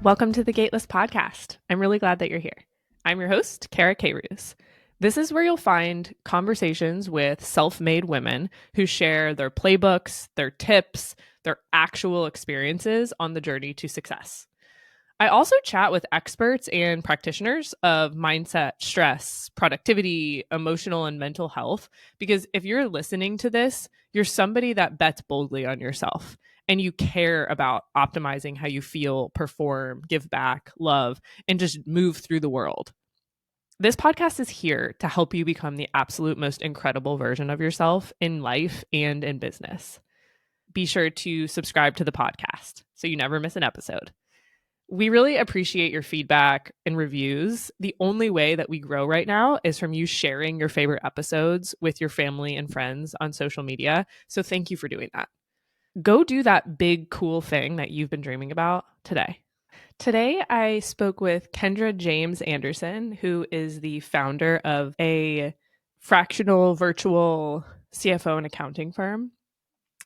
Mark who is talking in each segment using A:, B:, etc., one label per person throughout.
A: Welcome to the Gateless podcast. I'm really glad that you're here. I'm your host, Kara Carews. This is where you'll find conversations with self-made women who share their playbooks, their tips, their actual experiences on the journey to success. I also chat with experts and practitioners of mindset, stress, productivity, emotional, and mental health. Because if you're listening to this, you're somebody that bets boldly on yourself and you care about optimizing how you feel, perform, give back, love, and just move through the world. This podcast is here to help you become the absolute most incredible version of yourself in life and in business. Be sure to subscribe to the podcast so you never miss an episode. We really appreciate your feedback and reviews. The only way that we grow right now is from you sharing your favorite episodes with your family and friends on social media. So thank you for doing that. Go do that big, cool thing that you've been dreaming about today. Today, I spoke with Kendra James Anderson, who is the founder of a fractional virtual CFO and accounting firm.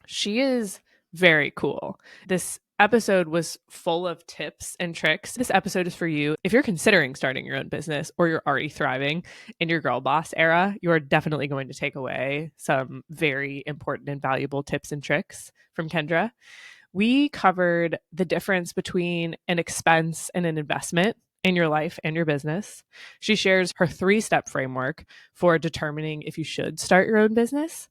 A: She is very cool. This episode was full of tips and tricks. This episode is for you. If you're considering starting your own business or you're already thriving in your girl boss era, you're definitely going to take away some very important and valuable tips and tricks from Kendra. We covered the difference between an expense and an investment in your life and your business. She shares her 3-step framework for determining if you should start your own business.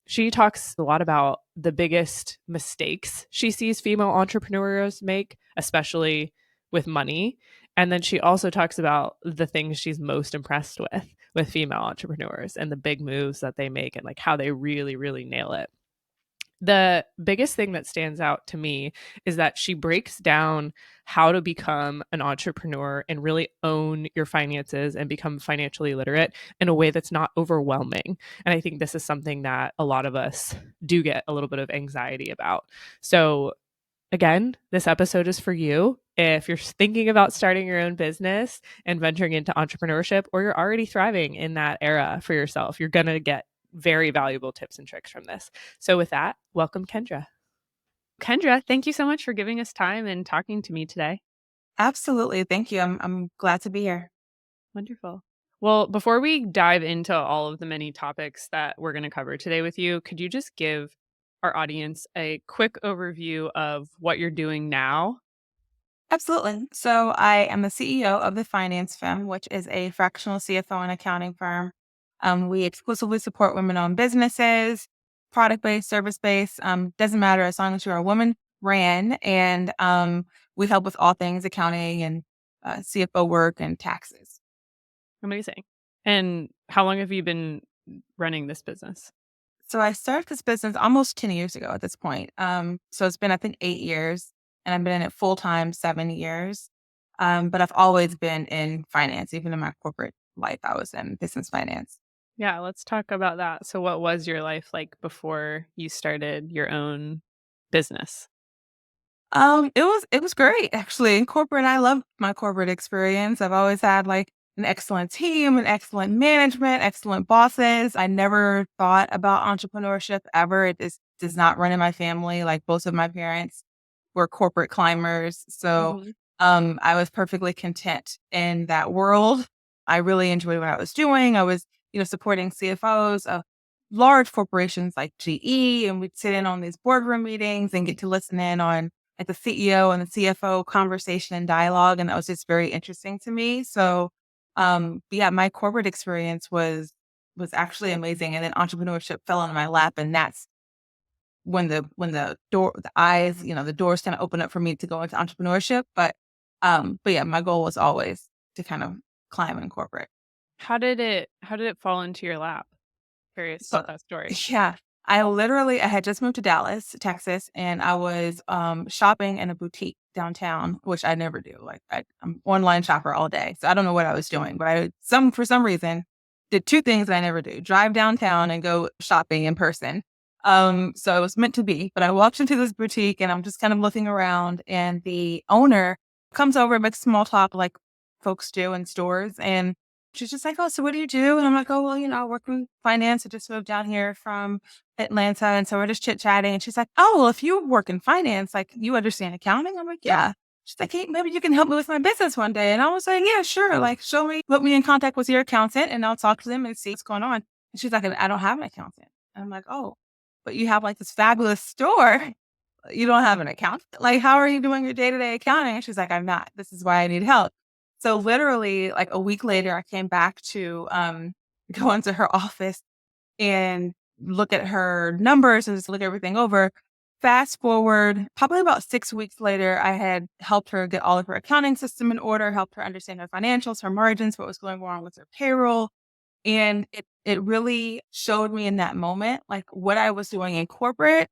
A: She talks a lot about the biggest mistakes she sees female entrepreneurs make, especially with money. And then she also talks about the things she's most impressed with female entrepreneurs and the big moves that they make and like how they really, really nail it. The biggest thing that stands out to me is that she breaks down how to become an entrepreneur and really own your finances and become financially literate in a way that's not overwhelming. And I think this is something that a lot of us do get a little bit of anxiety about. So, again, this episode is for you. If you're thinking about starting your own business and venturing into entrepreneurship, or you're already thriving in that era for yourself, you're going to get very valuable tips and tricks from this. So with that, welcome Kendra. Kendra, thank you so much for giving us time and talking to me today.
B: Absolutely. Thank you. I'm glad to be here.
A: Wonderful. Well, before we dive into all of the many topics that we're going to cover today with you, could you just give our audience a quick overview of what you're doing now?
B: Absolutely. So I am the CEO of the Finance Femme, which is a fractional CFO and accounting firm. We exclusively support women-owned businesses, product-based, service-based. Doesn't matter as long as you're a woman ran, and we help with all things accounting and CFO work and taxes.
A: Amazing. And how long have you been running this business?
B: So I started this business almost 10 years ago at this point. So it's been, I think, 8 years, and I've been in it full time 7 years. But I've always been in finance, even in my corporate life, I was in business finance.
A: Yeah, let's talk about that. So what was your life like before you started your own business?
B: It was great actually. In corporate, I love my corporate experience. I've always had like an excellent team, an excellent management, excellent bosses. I never thought about entrepreneurship ever. It is does not run in my family. Like both of my parents were corporate climbers. So
A: Mhm.
B: I was perfectly content in that world. I really enjoyed what I was doing. I was, supporting CFOs of large corporations like GE, and we'd sit in on these boardroom meetings and get to listen in on like the CEO and the CFO conversation and dialogue. And that was just very interesting to me. So but yeah, my corporate experience was actually amazing. And then entrepreneurship fell into my lap. And that's when the doors kind of open up for me to go into entrepreneurship. But yeah, my goal was always to kind of climb in corporate.
A: How did it fall into your lap? Curious
B: So
A: about that story.
B: yeah, I had just moved to Dallas, Texas, and I was shopping in a boutique downtown, which I never do. Like I'm online shopper all day. So I don't know what I was doing, but for some reason did two things that I never do: drive downtown and go shopping in person. So it was meant to be. But I walked into this boutique and I'm just kind of looking around, and the owner comes over and makes small talk like folks do in stores. And she's just like, "Oh, so what do you do?" And I'm like, "Oh, well, I work in finance. I just moved down here from Atlanta." And so we're just chit chatting. And she's like, "Oh, well, if you work in finance, like you understand accounting?" I'm like, "Yeah." She's like, hey, maybe you can help me with my business one day. And I was like, yeah, sure. Like, show me, put me in contact with your accountant and I'll talk to them and see what's going on. And she's like, I don't have an accountant. And I'm like, oh, but you have like this fabulous store. You don't have an accountant. Like, how are you doing your day-to-day accounting? And she's like, I'm not. This is why I need help. So literally like a week later, I came back to go into her office and look at her numbers and just look everything over. Fast forward, probably about 6 weeks later, I had helped her get all of her accounting system in order, helped her understand her financials, her margins, what was going wrong with her payroll. And it really showed me in that moment, like what I was doing in corporate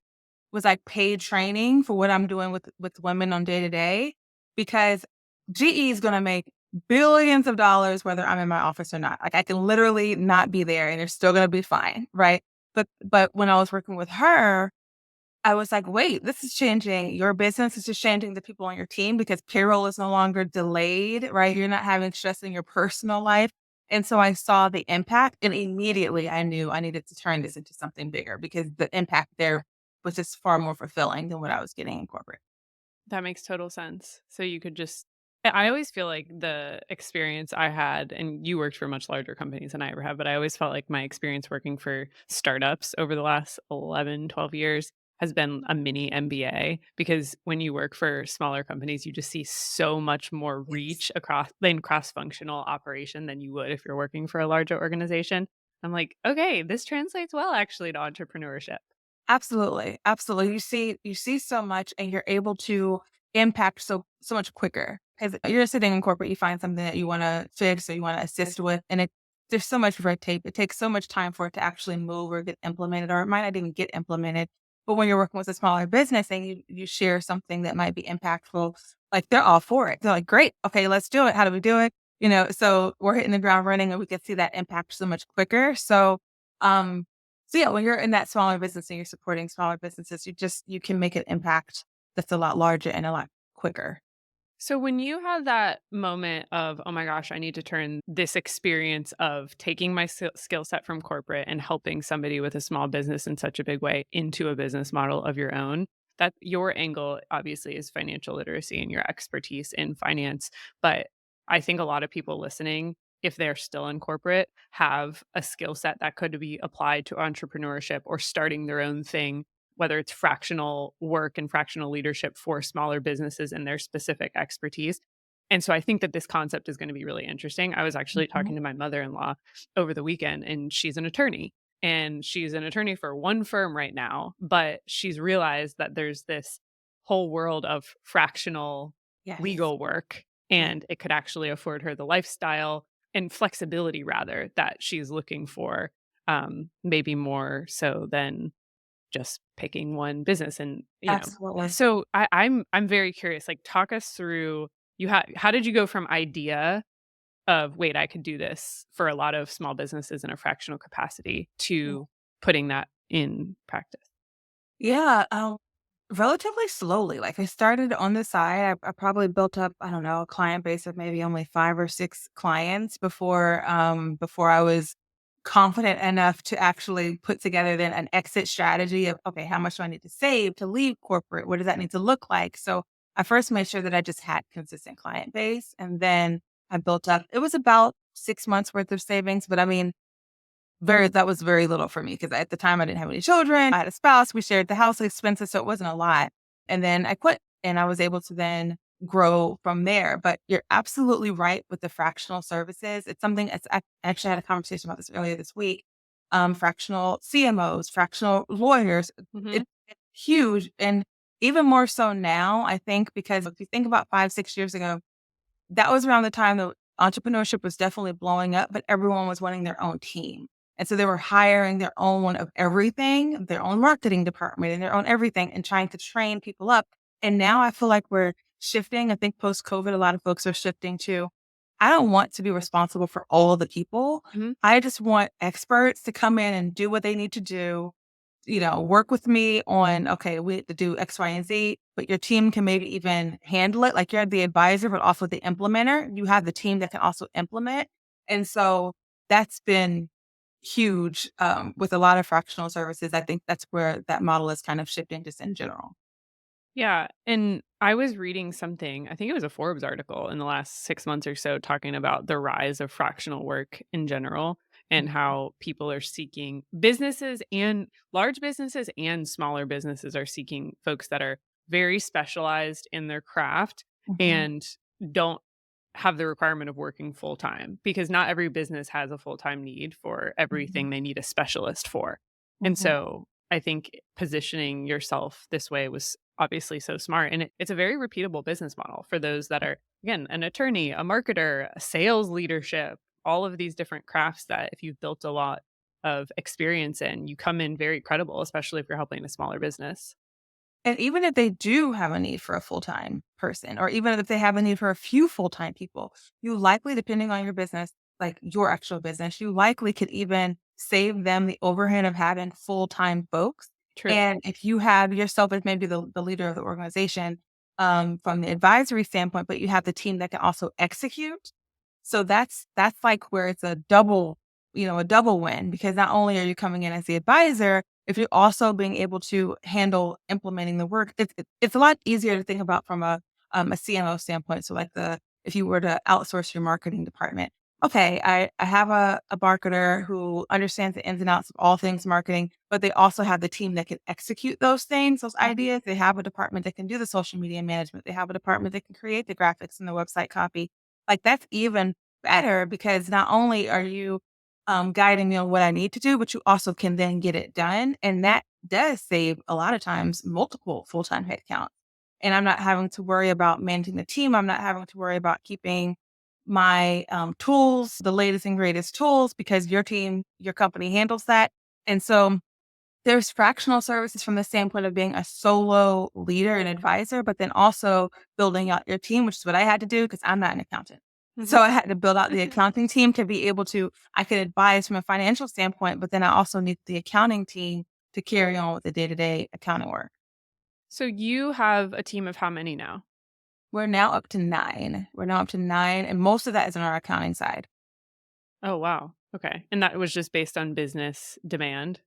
B: was like paid training for what I'm doing with women on day to day, because GE is going to make billions of dollars whether I'm in my office or not. Like I can literally not be there and they're still going to be fine, right? But when I was working with her, I was like, wait, this is changing your business. It's just changing the people on your team because payroll is no longer delayed, right? You're not having stress in your personal life. And so I saw the impact and immediately I knew I needed to turn this into something bigger because the impact there was just far more fulfilling than what I was getting in corporate.
A: That makes total sense. So you could just I always feel like the experience I had, and you worked for much larger companies than I ever have, but I always felt like my experience working for startups over the last 11, 12 years has been a mini MBA because when you work for smaller companies, you just see so much more
B: Yes.
A: reach across in cross-functional operation than you would if you're working for a larger organization. I'm like, okay, this translates well actually to entrepreneurship.
B: Absolutely. Absolutely. You see so much and you're able to impact so much quicker. Because you're sitting in corporate, you find something that you want to fix or you want to assist with, and there's so much red tape. It takes so much time for it to actually move or get implemented, or it might not even get implemented. But when you're working with a smaller business and you share something that might be impactful, like they're all for it. They're like, great, okay, let's do it. How do we do it? So we're hitting the ground running and we can see that impact so much quicker. Um so yeah, when you're in that smaller business and you're supporting smaller businesses, you can make an impact that's a lot larger and a lot quicker.
A: So when you had that moment of, oh my gosh, I need to turn this experience of taking my skill set from corporate and helping somebody with a small business in such a big way into a business model of your own, that your angle obviously is financial literacy and your expertise in finance. But I think a lot of people listening, if they're still in corporate, have a skill set that could be applied to entrepreneurship or starting their own thing, whether it's fractional work and fractional leadership for smaller businesses and their specific expertise. And so I think that this concept is going to be really interesting. I was actually
B: Mhm.
A: talking to my mother-in-law over the weekend, and she's an attorney. And she's an attorney for one firm right now, but she's realized that there's this whole world of fractional
B: Yes.
A: legal work,
B: Yeah.
A: and it could actually afford her the lifestyle and flexibility rather that she's looking for, maybe more so than just picking one business and,
B: Absolutely.
A: so I'm very curious, like, talk us through how did you go from idea of, "Wait, I could do this," for a lot of small businesses in a fractional capacity to putting that in practice?
B: Yeah, relatively slowly. Like I started on the side. I probably built up, I don't know, a client base of maybe only 5 or 6 clients before I was confident enough to actually put together then an exit strategy of okay, how much do I need to save to leave corporate? What does that need to look like? So I first made sure that I just had consistent client base, and then I built up. It was about 6 months worth of savings, but I mean, that was very little for me because at the time I didn't have any children. I had a spouse. We shared the house expenses, so it wasn't a lot. And then I quit, and I was able to then grow from there. But you're absolutely right with the fractional services. It's something that's I actually had a conversation about this earlier this week. Fractional CMOs, fractional lawyers,
A: Mhm.
B: it's huge, and even more so now. I think because if you think about 5, 6 years ago, that was around the time that entrepreneurship was definitely blowing up, but everyone was wanting their own team. And so they were hiring their own one of everything, their own marketing department and their own everything and trying to train people up. And now I feel like we're shifting. I think post COVID, a lot of folks are shifting to, I don't want to be responsible for all the people.
A: Mhm.
B: I just want experts to come in and do what they need to do, work with me on, okay, we need to do X, Y, and Z, but your team can maybe even handle it. Like you're the advisor, but also the implementer. You have the team that can also implement. And so that's been huge with a lot of fractional services. I think that's where that model is kind of shifting just in general.
A: Yeah. And I was reading something, I think it was a Forbes article in the last 6 months or so, talking about the rise of fractional work in general and how people are seeking businesses and large businesses and smaller businesses are seeking folks that are very specialized in their craft
B: Mhm,
A: and don't have the requirement of working full time because not every business has a full time need for everything
B: mhm,
A: they need a specialist for. And
B: mhm,
A: so I think positioning yourself this way was obviously so smart. And it's a very repeatable business model for those that are, again, an attorney, a marketer, a sales leadership, all of these different crafts that if you've built a lot of experience in, you come in very credible, especially if you're helping a smaller business.
B: and even if they do have a need for a full-time person, or even if they have a need for a few full-time people, you likely, depending on your business, like your actual business, you likely could even save them the overhead of having full-time folks.
A: True.
B: And if you have yourself as maybe the leader of the organization, from the advisory standpoint, but you have the team that can also execute. So that's like where it's a double, a double win because not only are you coming in as the advisor, if you're also being able to handle implementing the work, it's a lot easier to think about from a CMO standpoint. So like if you were to outsource your marketing department, okay, I have a marketer who understands the ins and outs of all things marketing, but they also have the team that can execute those things, those ideas. They have a department that can do the social media management. They have a department that can create the graphics and the website copy. Like that's even better because not only are you guiding me on what I need to do, but you also can then get it done. And that does save a lot of times multiple full-time headcount. And I'm not having to worry about managing the team. I'm not having to worry about keeping my tools, the latest and greatest tools, because your team, your company handles that. And so there's fractional services from the standpoint of being a solo leader and advisor, but then also building out your team, which is what I had to do because I'm not an accountant. So
A: Mhm.
B: I had to build out the accounting team to be able to, I could advise from a financial standpoint, but then I also need the accounting team to carry on with the day to day accounting work.
A: So you have a team of how many now?
B: We're now up to 9. We're now up to 9, and most of that is on our accounting side.
A: Oh, wow. Okay. And that was just based on business demand,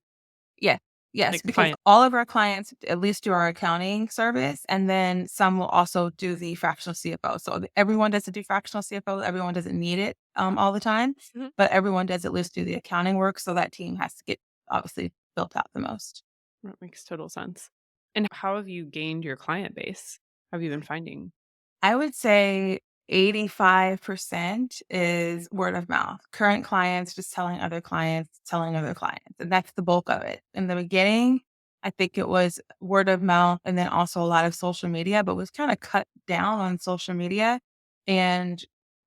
B: Yeah. Yes,
A: like
B: because
A: client.
B: all of our clients at least do our accounting service, and then some will also do the fractional CFO. So everyone doesn't do fractional CFO. Everyone doesn't need it all the time,
A: Mhm.
B: but everyone does at least do the accounting work. So that team has to get obviously built out the most.
A: That makes total sense. And how have you gained your client base? How have you been finding?
B: I would say 85% is word of mouth. Current clients just telling other clients. And that's the bulk of it. In the beginning, I think it was word of mouth and then also a lot of social media, but was kind of cut down on social media. And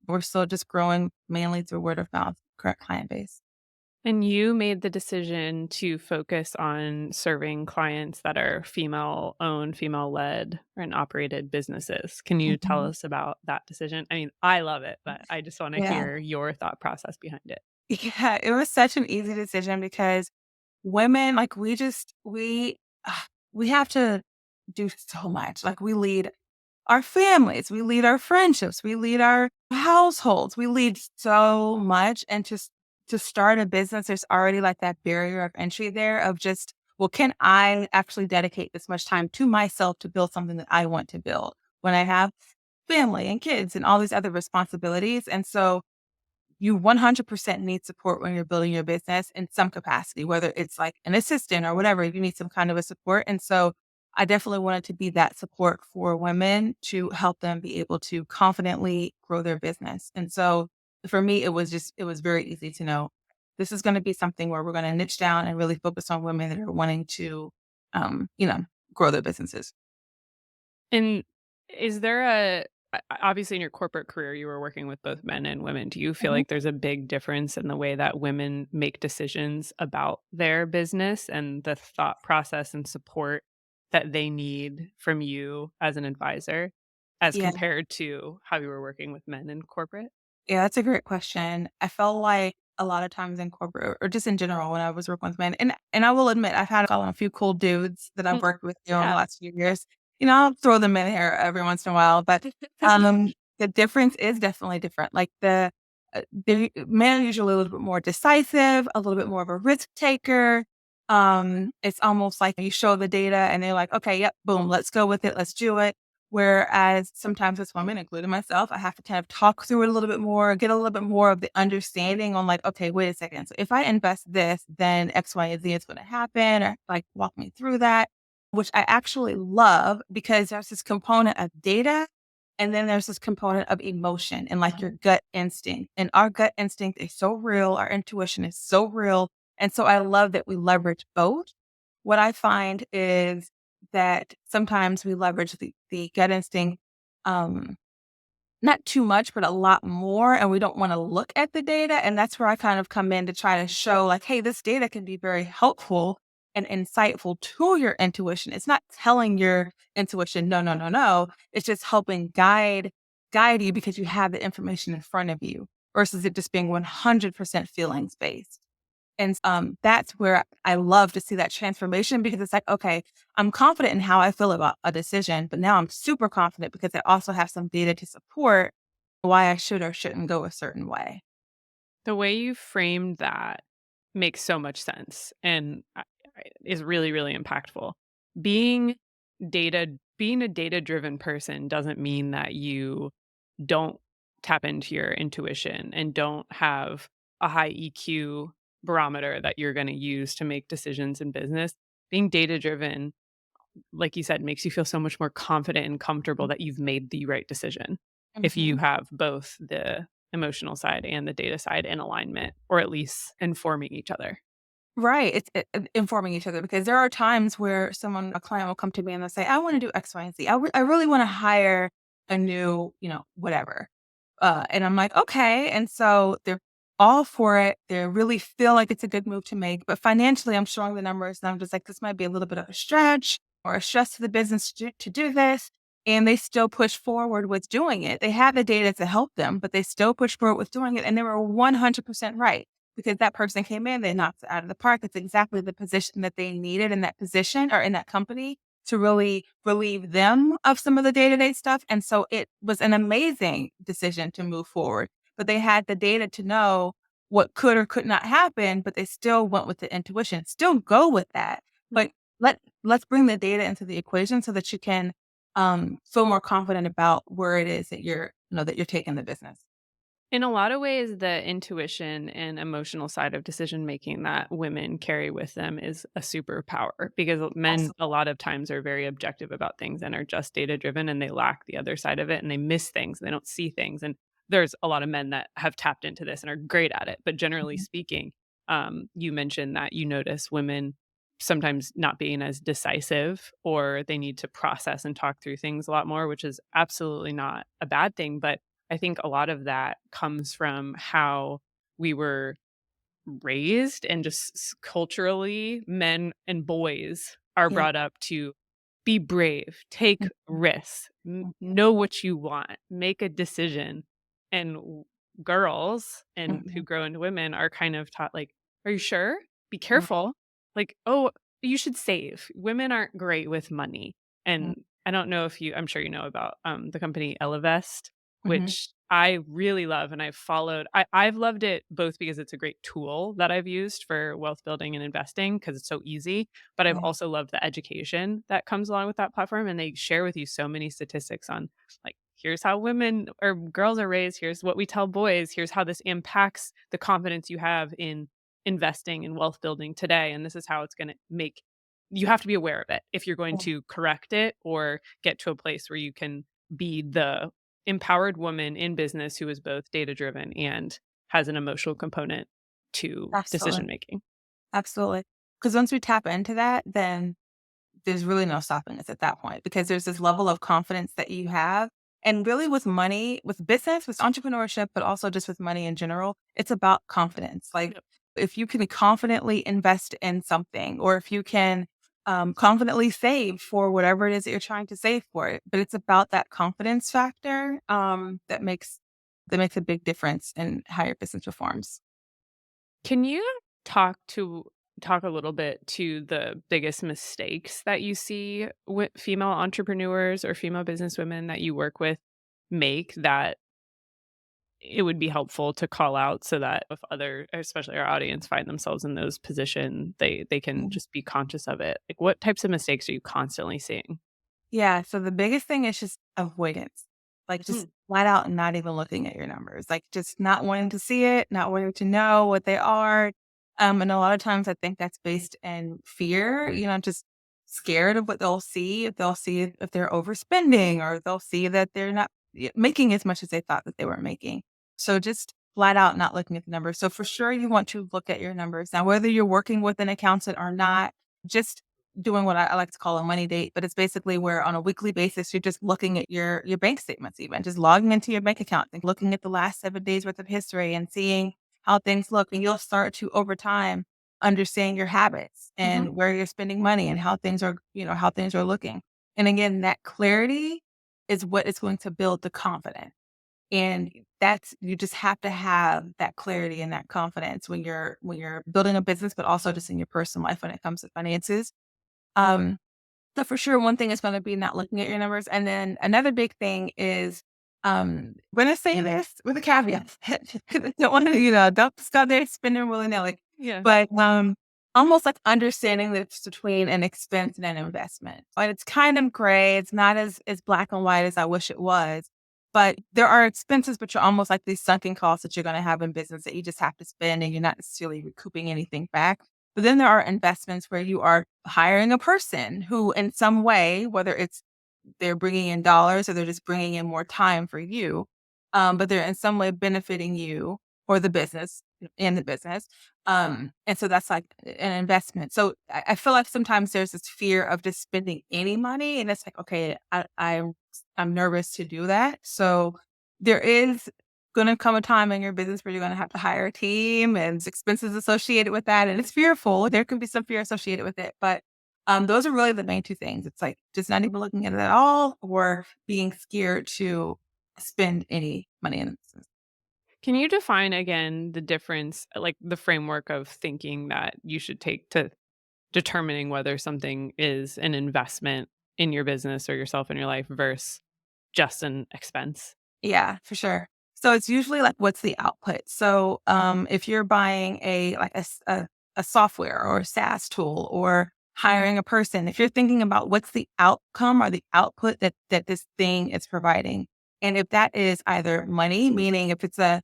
B: we're still just growing mainly through word of mouth, current client base.
A: And you made the decision to focus on serving clients that are female owned, female led, and operated businesses. Can you tell
B: Mhm.
A: us about that decision? I mean, I love it, but I just want to
B: Yeah.
A: hear your thought process behind it.
B: Yeah. It was such an easy decision because women, like we have to do so much. Like we lead our families, we lead our friendships, we lead our households, we lead so much. And just to start a business, there's already like that barrier of entry there of just, well, can I actually dedicate this much time to myself to build something that I want to build when I have family and kids and all these other responsibilities? And so you 100% need support when you're building your business in some capacity, whether it's like an assistant or whatever, you need some kind of a support. And so I definitely wanted to be that support for women to help them be able to confidently grow their business. And so for me, it was very easy to know this is going to be something where we're going to niche down and really focus on women that are wanting to, um, you know, grow their businesses.
A: And is there obviously in your corporate career, you were working with both men and women. Do you feel
B: Mhm.
A: like there's a big difference in the way that women make decisions about their business and the thought process and support that they need from you as an advisor as
B: Yeah.
A: compared to how you were working with men in corporate?
B: Yeah, that's a great question. I felt like a lot of times in corporate or just in general when I was working with men, and I will admit I've had a few cool dudes that I've
A: Mm,
B: worked with in the
A: yeah.
B: last few years. I'll throw them in here every once in a while, but the difference is definitely different. Like the men are usually a little bit more decisive, a little bit more of a risk taker. It's almost like you show the data and they're like, okay, yep, boom, let's go with it, let's do it. Whereas sometimes as women, including myself, I have to kind of talk through it a little bit more, get a little bit more of the understanding on like, okay, wait a second. So if I invest this, then X, Y, and Z is going to happen, or like walk me through that, which I actually love because there's this component of data and then there's this component of emotion and like your gut instinct. And our gut instinct is so real, our intuition is so real. And so I love that we leverage both. What I find is that sometimes we leverage the gut instinct, um, not too much, but a lot more, and we don't want to look at the data. And that's where I kind of come in to try to show, like, hey, this data can be very helpful and insightful to your intuition. It's not telling your intuition, no, no, no, no. It's just helping guide you because you have the information in front of you versus it just being 100% feelings based. And that's where I love to see that transformation because it's like, okay, I'm confident in how I feel about a decision, but now I'm super confident because I also have some data to support why I should or shouldn't go a certain way.
A: The way you framed that makes so much sense and is really, really impactful. Being being a data-driven person doesn't mean that you don't tap into your intuition and don't have a high EQ barometer that you're going to use to make decisions in business. Being data driven, like you said, makes you feel so much more confident and comfortable that you've made the right decision if you
B: Mhm.
A: have both the emotional side and the data side in alignment, or at least informing each other.
B: Right. It's informing each other because there are times where a client will come to me and they'll say, I want to do X, Y, and Z. I really want to hire a new, whatever. And I'm like, okay. And so they're all for it. They really feel like it's a good move to make. But financially, I'm showing the numbers and I'm just like, this might be a little bit of a stretch or a stress to the business to do this. And they still push forward with doing it. They have the data to help them, but they still push forward with doing it. And they were 100% right because that person came in, they knocked it out of the park. It's exactly the position that they needed in that position or in that company to really relieve them of some of the day-to-day stuff. And so it was an amazing decision to move forward. But they had the data to know what could or could not happen, but they still went with the intuition. Still go with that. But let's bring the data into the equation so that you can feel more confident about where it is that you're taking the business.
A: In a lot of ways, the intuition and emotional side of decision making that women carry with them is a superpower because men a
B: Absolutely.
A: lot of times are very objective about things and are just data driven and they lack the other side of it and they miss things, they don't see things. And there's a lot of men that have tapped into this and are great at it. But generally
B: Mhm.
A: speaking, you mentioned that you notice women sometimes not being as decisive or they need to process and talk through things a lot more, which is absolutely not a bad thing. But I think a lot of that comes from how we were raised and just culturally, men and boys are
B: Yeah.
A: brought up to be brave, take
B: Mhm.
A: risks,
B: Mhm.
A: know what you want, make a decision. And girls and who
B: Mhm.
A: grow into women are kind of taught like, "Are you sure? Be
B: Mhm.
A: careful." Like, "Oh, you should save." Women aren't great with money.
B: Mhm.
A: And I don't know if I'm sure you know about the company Elevest,
B: Mhm.
A: which I really love and I've followed. I've loved it both because it's a great tool that I've used for wealth building and investing because it's so easy, but I've
B: Yeah.
A: also loved the education that comes along with that platform. And they share with you so many statistics on like, here's how women or girls are raised, here's what we tell boys, here's how this impacts the confidence you have in investing and wealth building today. And this is how it's going to make you have to be aware of it if you're going
B: Yeah.
A: to correct it or get to a place where you can be the empowered woman in business who is both data driven and has an emotional component to decision
B: Absolutely.
A: making.
B: Absolutely. Because once we tap into that, then there's really no stopping us at that point because there's this level of confidence that you have. And really, with money, with business, with entrepreneurship, but also just with money in general, it's about confidence. Like,
A: Yep.
B: if you can confidently invest in something, or if you can confidently save for whatever it is that you're trying to save for it, but it's about that confidence factor that makes a big difference in how your business performs.
A: Can you talk to talk a little bit to the biggest mistakes that you see with female entrepreneurs or female businesswomen that you work with make that it would be helpful to call out so that if other, especially our audience, find themselves in those positions, they can just be conscious of it. Like, what types of mistakes are you constantly seeing?
B: Yeah. So the biggest thing is just avoidance, like just
A: Mm.
B: flat out not even looking at your numbers, like just not wanting to see it, not wanting to know what they are. And a lot of times I think that's based in fear, just scared of what they'll see, if they'll see if they're overspending or they'll see that they're not making as much as they thought that they were making. So just flat out not looking at the numbers. So for sure you want to look at your numbers. Now, whether you're working with an accountant or not, just doing what I like to call a money date, but it's basically where on a weekly basis, you're just looking at your bank statements, even just logging into your bank account and looking at the last 7 days worth of history and seeing how things look. And you'll start to, over time, understand your habits
A: Mhm.
B: and where you're spending money and how things are looking. And again, that clarity is what is going to build the confidence. And you just have to have that clarity and that confidence when you're building a business, but also just in your personal life when it comes to finances. Um, so for sure, one thing is going to be not looking at your numbers. And then another big thing is, when I say this with a caveat, don't want to, don't just go there spending willy nilly,
A: Yeah.
B: but, almost like understanding the difference between an expense and an investment. And it's kind of gray. It's not as black and white as I wish it was, but there are expenses, but you're almost like these sunken costs that you're going to have in business that you just have to spend and you're not necessarily recouping anything back. But then there are investments where you are hiring a person who, in some way, whether it's they're bringing in dollars or they're just bringing in more time for you, but they're in some way benefiting you or the business and the business. And so that's like an investment. So I feel like sometimes there's this fear of just spending any money, and it's like, okay, I'm nervous to do that. So there is going to come a time in your business where you're going to have to hire a team and there's expenses associated with that. And it's fearful. There can be some fear associated with it. But those are really the main two things. It's like just not even looking at it at all or being scared to spend any money in the business.
A: Can you define again the difference, like the framework of thinking that you should take to determining whether something is an investment in your business or yourself in your life versus just an expense?
B: Yeah, for sure. So it's usually like, what's the output? So if you're buying a software or a SaaS tool or hiring a person, if you're thinking about what's the outcome or the output that this thing is providing, and if that is either money, meaning if it's a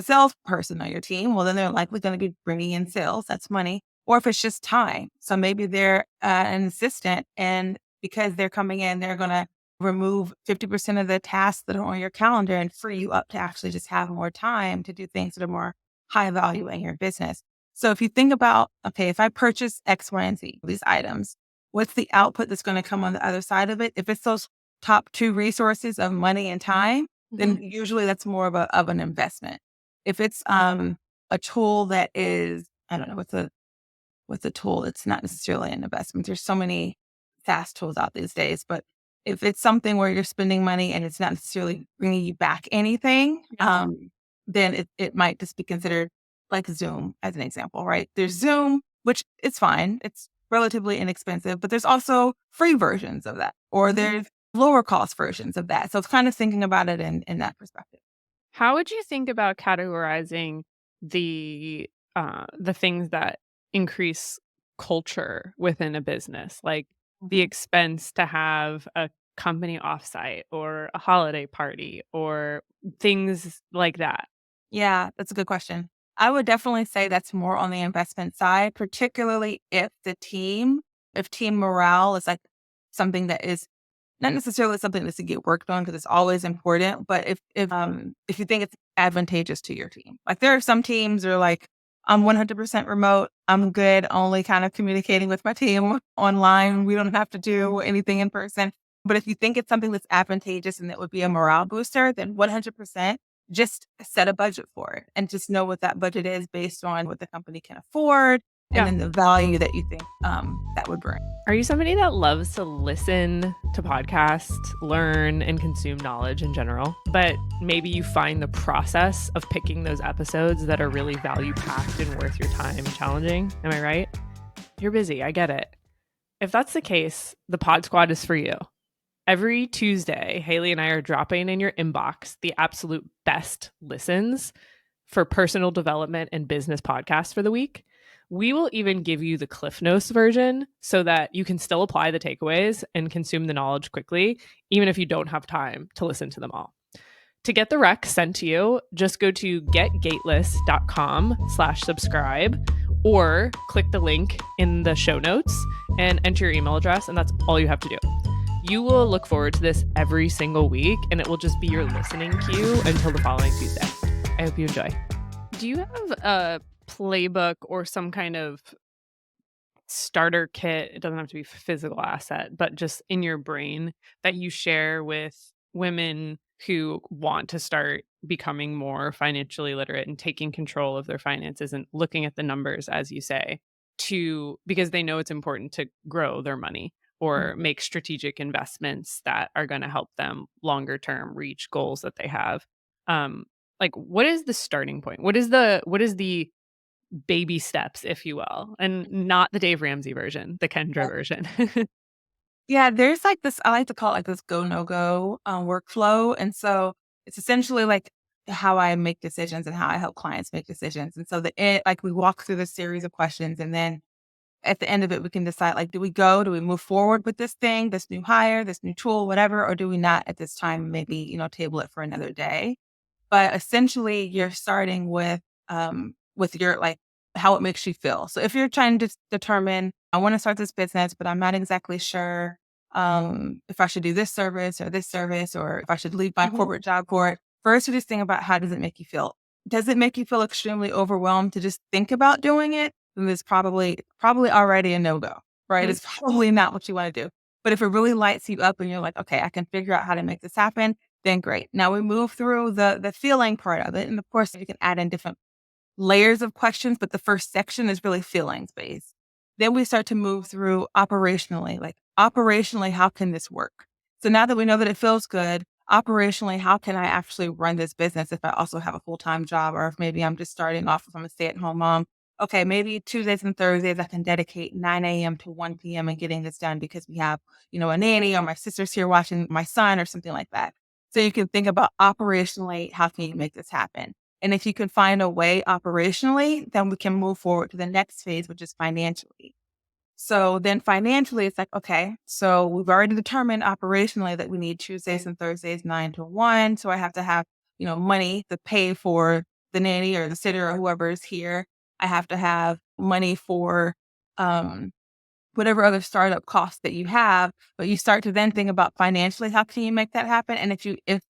B: salesperson on your team, well, then they're likely going to be bringing in sales. That's money. Or if it's just time. So maybe they're an assistant, and because they're coming in, they're going to remove 50% of the tasks that are on your calendar and free you up to actually just have more time to do things that are more high value in your business. So if you think about, okay, if I purchase X, Y, and Z, these items, what's the output that's going to come on the other side of it? If it's those top two resources of money and time, then
A: Mhm.
B: usually that's more of an investment. If it's a tool that is, I don't know, what's a tool that's not necessarily an investment. There's so many SaaS tools out these days, but if it's something where you're spending money and it's not necessarily bringing you back anything,
A: Yeah.
B: then it might just be considered like Zoom as an example, right? There's Zoom, which is fine. It's relatively inexpensive, but there's also free versions of that, or there's lower cost versions of that. So it's kind of thinking about it in that perspective.
A: How would you think about categorizing the things that increase culture within a business, like the
B: Mhm.
A: expense to have a company offsite or a holiday party or things like that?
B: Yeah, that's a good question. I would definitely say that's more on the investment side, particularly if team morale is like something that is not necessarily something that's to get worked on because it's always important, but if you think it's advantageous to your team. Like there are some teams that are like, I'm 100% remote. I'm good only kind of communicating with my team online. We don't have to do anything in person. But if you think it's something that's advantageous and that would be a morale booster, then 100% just set a budget for it and just know what that budget is based on what the company can afford and
A: Yeah.
B: then the value that you think that would bring.
A: Are you somebody that loves to listen to podcasts, learn, and consume knowledge in general? But maybe you find the process of picking those episodes that are really value packed and worth your time challenging? Am I right? You're busy. I get it. If that's the case, the Pod Squad is for you. Every Tuesday, Haley and I are dropping in your inbox the absolute best listens for personal development and business podcasts for the week. We will even give you the Cliff Notes version so that you can still apply the takeaways and consume the knowledge quickly, even if you don't have time to listen to them all. To get the rec sent to you, just go to getgateless.com/subscribe or click the link in the show notes and enter your email address, and that's all you have to do. You will look forward to this every single week, and it will just be your listening cue until the following Tuesday. I hope you enjoy. Do you have a playbook or some kind of starter kit? It doesn't have to be a physical asset, but just in your brain that you share with women who want to start becoming more financially literate and taking control of their finances and looking at the numbers, as you say, because they know it's important to grow their money or make strategic investments that are going to help them longer term reach goals that they have. Like, what is the starting point? What is the baby steps, if you will, and not the Dave Ramsey version, the Kendra version?
B: Yeah, there's like this, I like to call it like this go, no go workflow. And so it's essentially like how I make decisions and how I help clients make decisions. And so like we walk through this series of questions, and then at the end of it, we can decide, like, do we move forward with this thing, this new hire, this new tool, whatever, or do we not at this time, maybe, table it for another day. But essentially, you're starting with your, like, how it makes you feel. So if you're trying to determine, I want to start this business, but I'm not exactly sure if I should do this service, or if I should leave my corporate job for it. First, you just think about, how does it make you feel? Does it make you feel extremely overwhelmed to just think about doing it? Then it's probably already a no go, right? It's probably not what you want to do. But if it really lights you up and you're like, okay, I can figure out how to make this happen, then great. Now we move through the feeling part of it. And of course, you can add in different layers of questions, but the first section is really feelings based. Then we start to move through operationally, like, operationally, how can this work? So now that we know that it feels good, operationally, how can I actually run this business if I also have a full-time job, or if maybe I'm just starting off, if I'm a stay-at-home mom? Okay, maybe Tuesdays and Thursdays I can dedicate 9 a.m. to 1 p.m. and getting this done because we have, a nanny, or my sister's here watching my son, or something like that. So you can think about operationally, how can you make this happen? And if you can find a way operationally, then we can move forward to the next phase, which is financially. So then financially, it's like, okay, so we've already determined operationally that we need Tuesdays and Thursdays, 9 to 1. So I have to have, money to pay for the nanny or the sitter or whoever is here. I have to have money for um, whatever other startup costs that you have, but you start to then think about financially, how can you make that happen? And if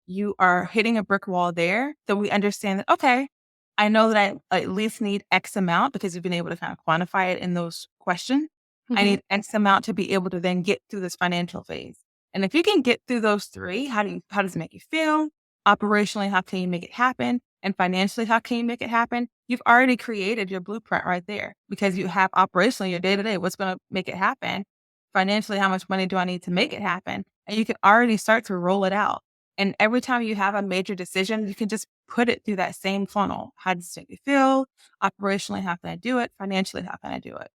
B: you are hitting a brick wall there, then we understand that, okay, I know that I at least need X amount, because you've been able to kind of quantify it in those questions. I need X amount to be able to then get through this financial phase. And if you can get through those three, how does it make you feel? Operationally, how can you make it happen? And financially, how can you make it happen? You've already created your blueprint right there, because you have operationally your day to day, what's going to make it happen? Financially, how much money do I need to make it happen? And you can already start to roll it out. And every time you have a major decision, you can just put it through that same funnel. How does it make you feel? Operationally, how can I do it? Financially, how can I do it?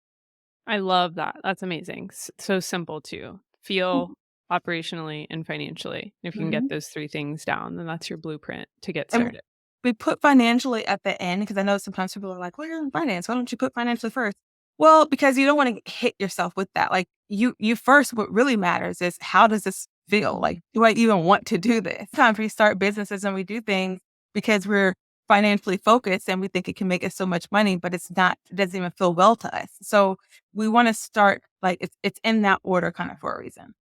A: I love that. That's amazing. So simple too. Feel, operationally, and financially. If you can get
B: Mhm.
A: those three things down, then that's your blueprint to get
B: And
A: started.
B: we put financially at the end, because I know sometimes people are like, well, you're in finance. Why don't you put financially first? Well, because you don't want to hit yourself with that. Like, you first, what really matters is, how does this feel? Like, do I even want to do this? Sometimes we start businesses and we do things because we're financially focused and we think it can make us so much money, but it's not, it doesn't even feel well to us. So we want to start, like, it's in that order kind of for a reason.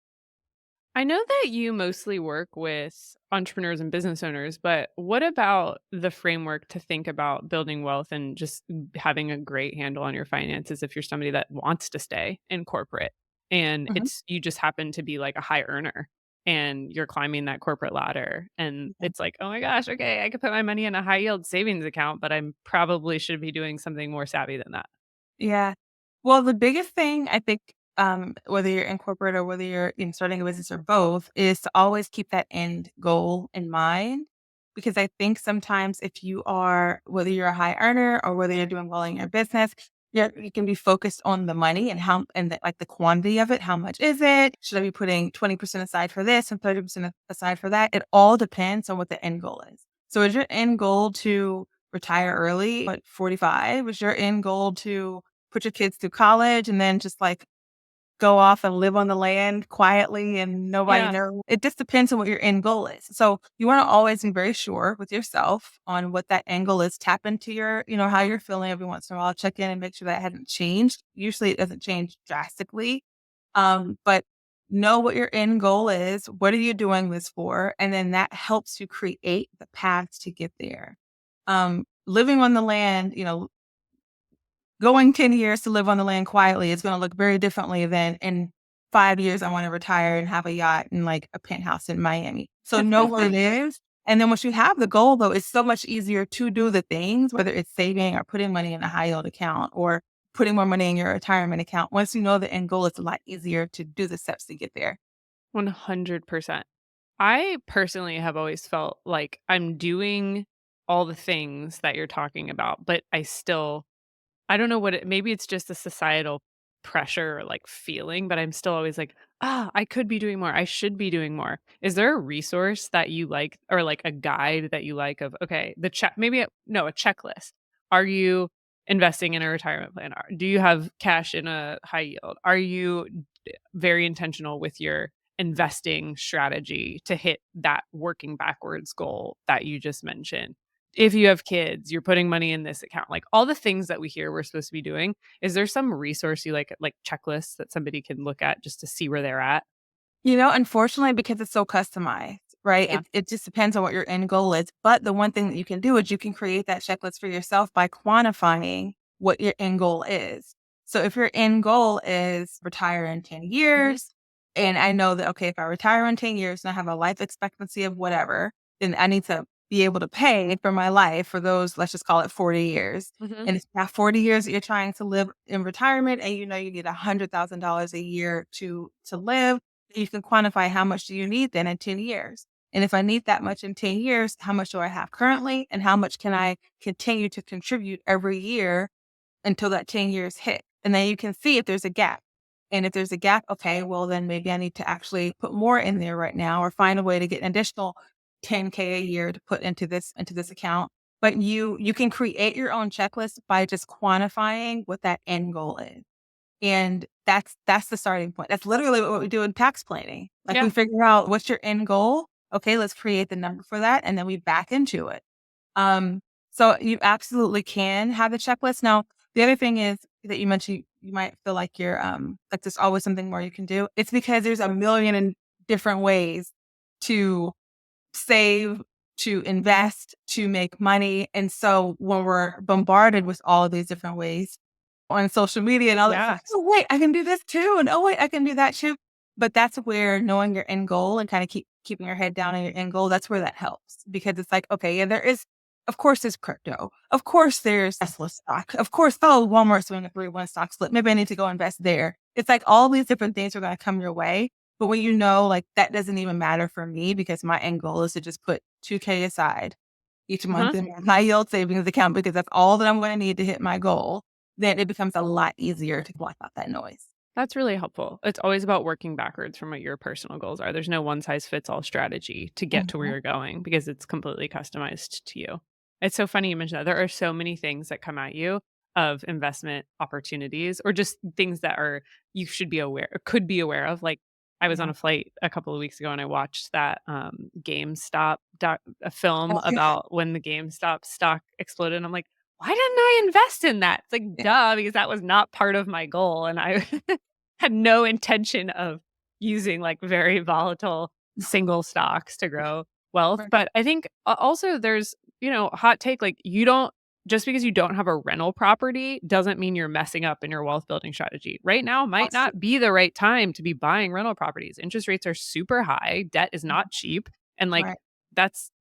A: I know that you mostly work with entrepreneurs and business owners, but what about the framework to think about building wealth and just having a great handle on your finances if you're somebody that wants to stay in corporate and
B: Mhm.
A: you just happen to be like a high earner and you're climbing that corporate ladder and it's like, "Oh my gosh, okay, I could put my money in a high yield savings account, but I probably should be doing something more savvy than that."
B: Yeah. Well, the biggest thing I think, whether you're in corporate or whether you're starting a business or both, is to always keep that end goal in mind. Because I think sometimes, if you are, whether you're a high earner or whether you're doing well in your business, You can be focused on the money and like the quantity of it. How much is it? Should I be putting 20% aside for this and 30% aside for that? It all depends on what the end goal is. So is your end goal to retire early at 45? Is your end goal to put your kids through college and then just like go off and live on the land quietly and nobody
A: Yeah.
B: knows? It just depends on what your end goal is. So you want to always be very sure with yourself on what that end goal is. Tap into your, how you're feeling every once in a while. Check in and make sure that hasn't changed. Usually it doesn't change drastically. But know what your end goal is. What are you doing this for? And then that helps you create the path to get there. Living on the land, going 10 years to live on the land quietly is going to look very differently than in 5 years, I want to retire and have a yacht and like a penthouse in Miami. So know what it is. And then once you have the goal, though, it's so much easier to do the things, whether it's saving or putting money in a high yield account or putting more money in your retirement account. Once you know the end goal, it's a lot easier to do the steps to get there.
A: 100%. I personally have always felt like I'm doing all the things that you're talking about, but I don't know what maybe it's just a societal pressure or like feeling, but I'm still always like, I could be doing more. I should be doing more. Is there a resource that you like or like a guide that you like of, okay, no, a checklist. Are you investing in a retirement plan? Do you have cash in a high yield? Are you very intentional with your investing strategy to hit that working backwards goal that you just mentioned? If you have kids, you're putting money in this account, like all the things that we hear we're supposed to be doing. Is there some resource you like checklists that somebody can look at just to see where they're at?
B: Unfortunately, because it's so customized, right?
A: Yeah.
B: It just depends on what your end goal is. But the one thing that you can do is you can create that checklist for yourself by quantifying what your end goal is. So if your end goal is retire in 10 years, and I know that, okay, if I retire in 10 years and I have a life expectancy of whatever, then I need to be able to pay for my life for those, let's just call it 40 years.
A: Mhm.
B: And if you have 40 years that you're trying to live in retirement and you know you need $100,000 a year to live, you can quantify how much do you need then in 10 years. And if I need that much in 10 years, how much do I have currently? And how much can I continue to contribute every year until that 10 years hit? And then you can see if there's a gap. And if there's a gap, okay, well, then maybe I need to actually put more in there right now or find a way to get an additional 10K a year to put into this account. But you can create your own checklist by just quantifying what that end goal is. And that's the starting point. That's literally what we do in tax planning. Like, we
A: Yeah.
B: figure out what's your end goal. Okay, let's create the number for that, and then we back into it. Um, so you absolutely can have a checklist. Now, the other thing is that you mentioned you might feel like you're, like there's always something more you can do. It's because there's a million and different ways to save, to invest, to make money. And so when we're bombarded with all of these different ways, on social media and all that
A: Yeah.
B: stuff. Oh, wait, I can do this too. And oh, wait, I can do that too. But that's where knowing your end goal and kind of keeping your head down on your end goal, that's where that helps because it's like, okay, yeah, of course, there's crypto. Of course, there's Tesla stock. Of course, Walmart's doing a 3-1 stock split. Maybe I need to go invest there. It's like all these different things are going to come your way. But when you know, like, that doesn't even matter for me because my end goal is to just put 2K aside each month
A: Uh-huh.
B: in my high yield savings account because that's all that I'm going to need to hit my goal, then it becomes a lot easier to block out that noise.
A: That's really helpful. It's always about working backwards from what your personal goals are. There's no one size fits all strategy to get to where
B: Mhm.
A: you're going because it's completely customized to you. It's so funny you mentioned that. There are so many things that come at you of investment opportunities or just things that are you should be aware or could be aware of. Like I was on
B: Yeah.
A: a flight a couple of weeks ago and I watched that GameStop a film
B: Oh, yeah.
A: about when the GameStop stock exploded. And I'm like, why didn't I invest in that? It's like,
B: Yeah.
A: duh, because that was not part of my goal. And I had no intention of using like very volatile single stocks to grow wealth.
B: Right.
A: But I think also there's, hot take like you don't just because you don't have a rental property doesn't mean you're messing up in your wealth building strategy. Right now might
B: That's
A: not be the right time to be buying rental properties. Interest rates are super high, debt is not cheap, and like
B: right.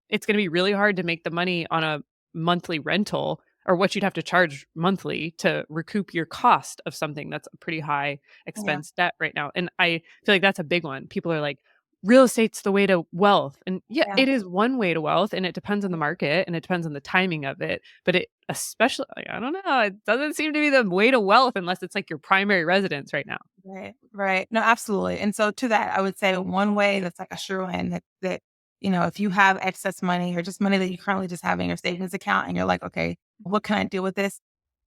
A: it's going to be really hard to make the money on a monthly rental or what you'd have to charge monthly to recoup your cost of something that's a pretty high
B: Yeah.
A: expense debt right now. And I feel like that's a big one. People are like, real estate's the way to wealth. And yeah,
B: Yeah.
A: it is one way to wealth and it depends on the market and it depends on the timing of it. But especially, like, I don't know, it doesn't seem to be the way to wealth unless it's like your primary residence right now.
B: Right, right. No, absolutely. And so to that, I would say one way that's like a sure win that, if you have excess money or just money that you currently just have in your savings account and you're like, okay, what can I do with this?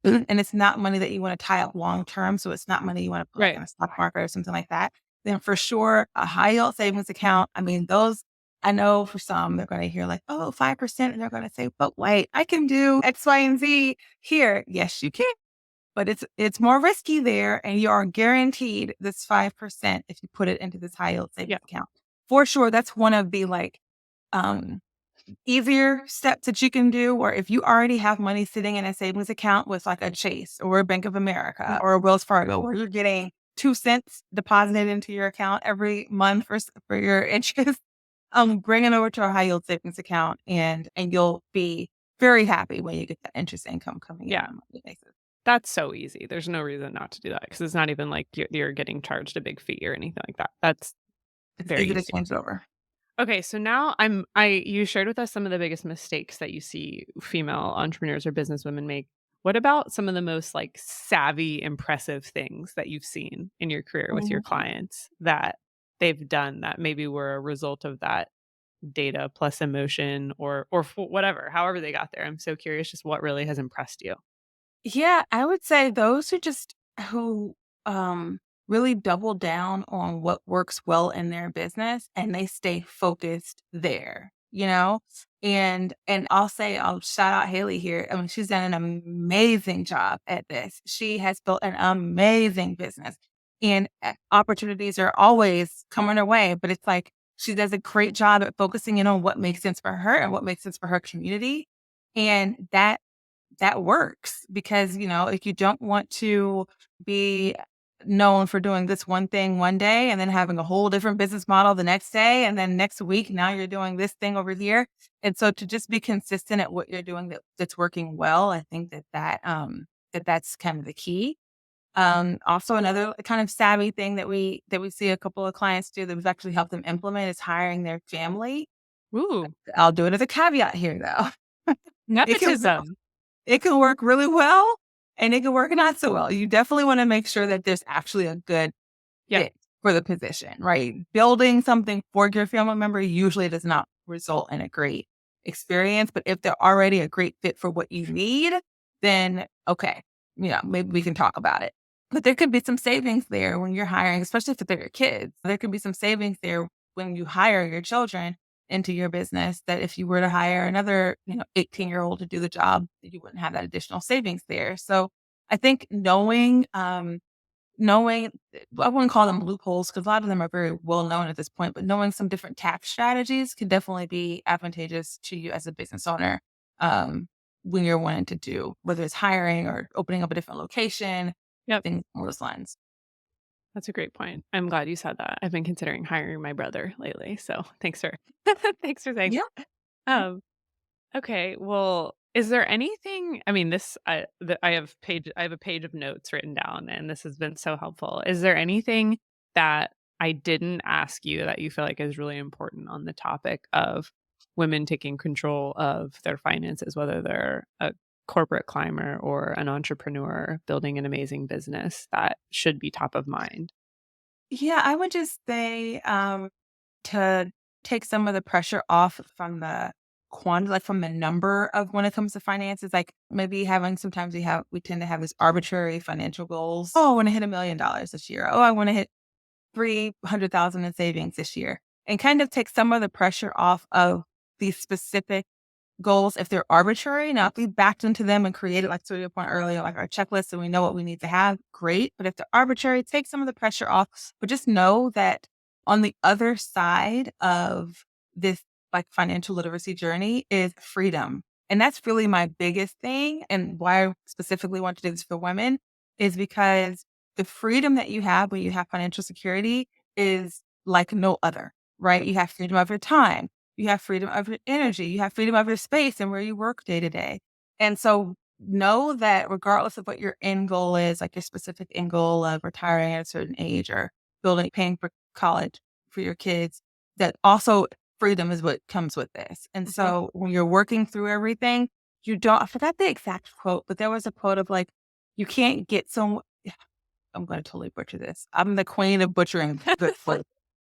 B: And it's not money that you want to tie up long term. So it's not money you want to put like
A: Right.
B: in a stock market or something like that. Then for sure, a high yield savings account. I mean, those I know for some, they're going to hear like, oh, 5%. And they're going to say, but wait, I can do X, Y, and Z here. Yes, you can, but it's more risky there, and you are guaranteed this 5% if you put it into this high yield
A: Yeah.
B: savings account. For sure, that's one of the um, easier steps that you can do. Or if you already have money sitting in a savings account with like a Chase or a Bank of America
A: Mm.
B: or a Wells Fargo, where you're getting 2 cents deposited into your account every month for your interest, bring it over to a high yield savings account, and you'll be very happy when you get that interest income coming in
A: Yeah.
B: on a monthly basis.
A: That's so easy. There's no reason not to do that because it's not even like you're getting charged a big fee or anything like that. That's
B: It's
A: very
B: easy to
A: easy.
B: change it over.
A: Okay, so now you shared with us some of the biggest mistakes that you see female entrepreneurs or businesswomen make. What about some of the most like savvy, impressive things that you've seen in your career with your
B: Mhm.
A: clients that they've done that maybe were a result of that data plus emotion or whatever, however they got there? I'm so curious just what really has impressed you.
B: Yeah, I would say those who really double down on what works well in their business and they stay focused there, you know? And I'll shout out Haley here. I mean, she's done an amazing job at this. She has built an amazing business. And opportunities are always coming her way, but it's like she does a great job at focusing in on what makes sense for her and what makes sense for her community. And that works because, if you don't want to be known for doing this one thing one day and then having a whole different business model the next day, and then next week, now you're doing this thing over here. And so to just be consistent at what you're doing that's working well, I think that's kind of the key. Also another kind of savvy thing that we see a couple of clients do that we've actually helped them implement is hiring their family.
A: Ooh,
B: I'll do it as a caveat here though. It can
A: nepotism.
B: It can work really well and it can work not so well. You definitely want to make sure that there's actually a good
A: Yeah.
B: fit for the position, right? Building something for your family member usually does not result in a great experience. But if they're already a great fit for what you need, then okay, maybe we can talk about it. But there could be some savings there when you're hiring, especially if they're your kids. There could be some savings there when you hire your children into your business that if you were to hire another, 18-year-old to do the job, you wouldn't have that additional savings there. So I think knowing, I wouldn't call them loopholes because a lot of them are very well known at this point, but knowing some different tax strategies can definitely be advantageous to you as a business owner um, when you're wanting to do, whether it's hiring or opening up a different location,
A: Yep.
B: things along those lines.
A: That's a great point. I'm glad you said that. I've been considering hiring my brother lately, so thanks for thanks for saying
B: Yeah.
A: that. Okay, well, is there anything, I mean, this I have a page of notes written down and this has been so helpful. Is there anything that I didn't ask you that you feel like is really important on the topic of women taking control of their finances, whether they're a corporate climber or an entrepreneur building an amazing business that should be top of mind?
B: Yeah, I would just say to take some of the pressure off from the like from the number of when it comes to finances, like maybe having sometimes we tend to have this arbitrary financial goals. Oh, I want to hit $1 million this year. Oh, I want to hit 300,000 in savings this year, and kind of take some of the pressure off of these specific goals if they're arbitrary. Now, if we backed into them and created, like to your point earlier, like our checklist and we know what we need to have, great. But if they're arbitrary, take some of the pressure off. But just know that on the other side of this like financial literacy journey is freedom. And that's really my biggest thing. And why I specifically want to do this for women is because the freedom that you have when you have financial security is like no other, right? You have freedom of your time, you have freedom of your energy. You have freedom of your space and where you work day to day. And so know that regardless of what your end goal is, like your specific end goal of retiring at a certain age or paying for college for your kids, that also freedom is what comes with this. And
A: Mhm.
B: so when you're working through everything, you don't, I forgot the exact quote, but there was a quote of like, you can't get so, I'm going to totally butcher this. I'm the queen of butchering good food.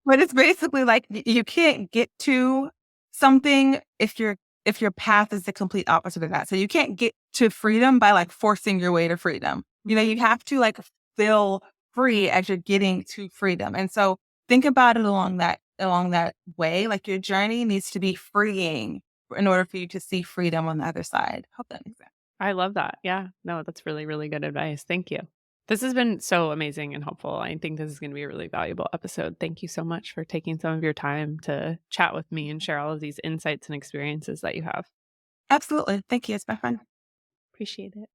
B: But it's basically like you can't get to something if your path is the complete opposite of that. So you can't get to freedom by like forcing your way to freedom. You have to like feel free as you're getting to freedom. And so think about it along that way. Like your journey needs to be freeing in order for you to see freedom on the other side. Hope that makes sense.
A: I love that. Yeah. No, that's really, really good advice. Thank you. This has been so amazing and helpful. I think this is going to be a really valuable episode. Thank you so much for taking some of your time to chat with me and share all of these insights and experiences that you have.
B: Absolutely. Thank you. It's been fun.
A: Appreciate it.